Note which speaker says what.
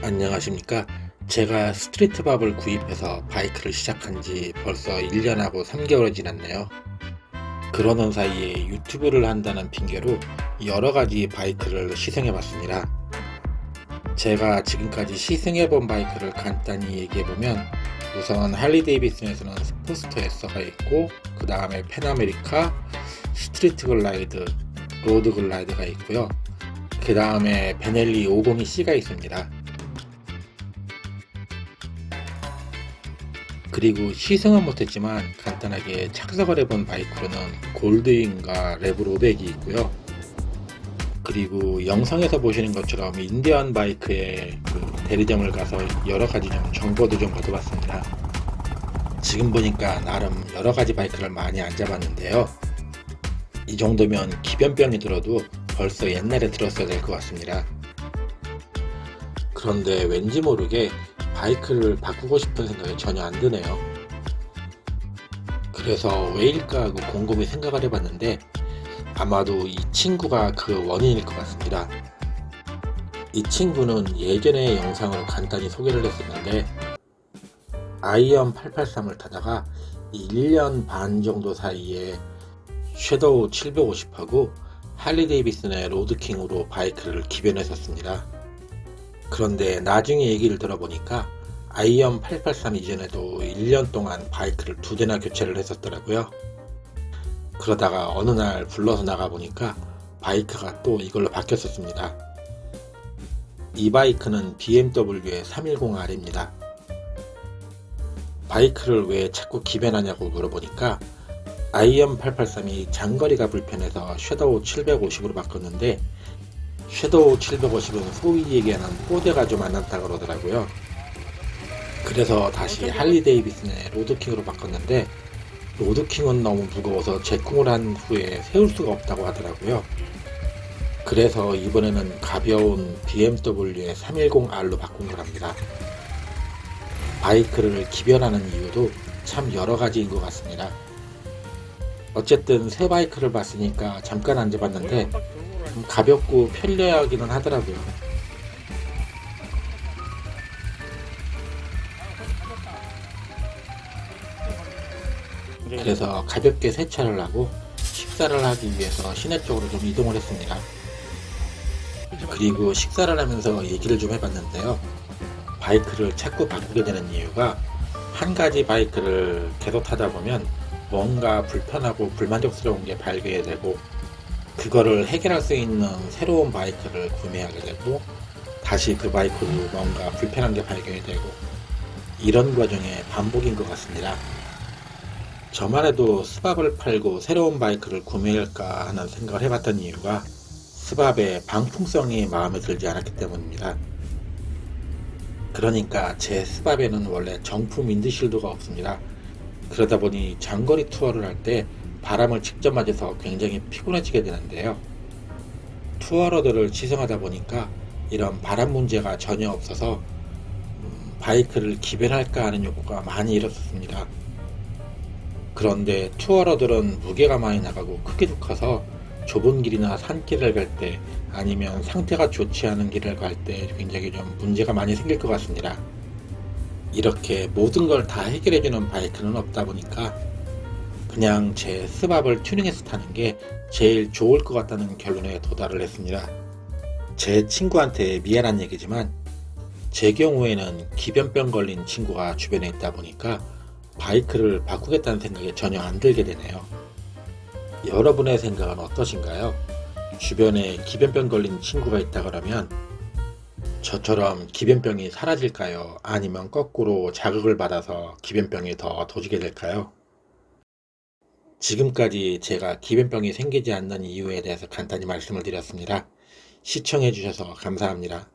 Speaker 1: 안녕하십니까. 제가 스트리트밥을 구입해서 바이크를 시작한 지 벌써 1년하고 3개월이 지났네요. 그러는 사이에 유튜브를 한다는 핑계로 여러 가지 바이크를 시승해 봤습니다. 제가 지금까지 시승해 본 바이크를 간단히 얘기해 보면, 우선 할리 데이비슨에서는 스포스터 S가 있고, 그 다음에 펜아메리카, 스트리트 글라이드, 로드 글라이드가 있고요. 그 다음에 베넬리 502C가 있습니다. 그리고 시승은 못했지만 간단하게 착석을 해본 바이크로는 골드윙과 레브 500이 있고요. 그리고 영상에서 보시는 것처럼 인디언 바이크의 그 대리점을 가서 여러가지 좀 정보도 좀 얻어봤습니다. 지금 보니까 나름 여러가지 바이크를 많이 앉아봤는데요. 이 정도면 기변병이 들어도 벌써 옛날에 들었어야 될 것 같습니다. 그런데 왠지 모르게 바이크를 바꾸고 싶은 생각이 전혀 안 드네요. 그래서 왜일까 하고 곰곰이 생각을 해봤는데, 아마도 이 친구가 그 원인일 것 같습니다. 이 친구는 예전에 영상으로 간단히 소개를 했었는데, 아이언 883을 타다가 1년 반 정도 사이에 섀도우 750하고 할리 데이비슨의 로드킹으로 바이크를 기변했었습니다. 그런데 나중에 얘기를 들어보니까 아이언 883 이전에도 1년 동안 바이크를 2대나 교체를 했었더라고요. 그러다가 어느 날 불러서 나가보니까 바이크가 또 이걸로 바뀌었었습니다. 이 바이크는 BMW의 310R입니다. 바이크를 왜 자꾸 기변하냐고 물어보니까 아이언 883이 장거리가 불편해서 섀도우 750으로 바꿨는데, 섀도우 750은 소위 얘기하는 뽀대가 좀 안 났다 그러더라고요. 그래서 다시 할리 데이비슨의 로드킹으로 바꿨는데, 로드킹은 너무 무거워서 제공을 한 후에 세울 수가 없다고 하더라고요. 그래서 이번에는 가벼운 BMW의 310R로 바꾼 거랍니다. 바이크를 기변하는 이유도 참 여러 가지인 것 같습니다. 어쨌든 새 바이크를 봤으니까 잠깐 앉아봤는데 좀 가볍고 편리하기는 하더라고요. 그래서 가볍게 세차를 하고 식사를 하기 위해서 시내 쪽으로 좀 이동을 했습니다. 그리고 식사를 하면서 얘기를 좀 해봤는데요. 바이크를 자꾸 바꾸게 되는 이유가, 한 가지 바이크를 계속 타다 보면 뭔가 불편하고 불만족스러운 게 발견이 되고, 그거를 해결할 수 있는 새로운 바이크를 구매하게 되고, 다시 그 바이크로 뭔가 불편한 게 발견이 되고, 이런 과정의 반복인 것 같습니다. 저만 해도 스밥을 팔고 새로운 바이크를 구매할까 하는 생각을 해봤던 이유가 스밥의 방풍성이 마음에 들지 않았기 때문입니다. 그러니까 제 스밥에는 원래 정품 윈드실드가 없습니다. 그러다 보니 장거리 투어를 할 때 바람을 직접 맞아서 굉장히 피곤해지게 되는데요. 투어러들을 시승하다 보니까 이런 바람 문제가 전혀 없어서 바이크를 기변할까 하는 욕구가 많이 일었었습니다. 그런데 투어러들은 무게가 많이 나가고 크기도 커서 좁은 길이나 산길을 갈 때, 아니면 상태가 좋지 않은 길을 갈 때 굉장히 좀 문제가 많이 생길 것 같습니다. 이렇게 모든 걸 다 해결해주는 바이크는 없다 보니까 그냥 제 스밥을 튜닝해서 타는 게 제일 좋을 것 같다는 결론에 도달을 했습니다. 제 친구한테 미안한 얘기지만, 제 경우에는 기변병 걸린 친구가 주변에 있다 보니까 바이크를 바꾸겠다는 생각이 전혀 안 들게 되네요. 여러분의 생각은 어떠신가요? 주변에 기변병 걸린 친구가 있다 그러면 저처럼 기변병이 사라질까요? 아니면 거꾸로 자극을 받아서 기변병이 더 도지게 될까요? 지금까지 제가 기변병이 생기지 않는 이유에 대해서 간단히 말씀을 드렸습니다. 시청해 주셔서 감사합니다.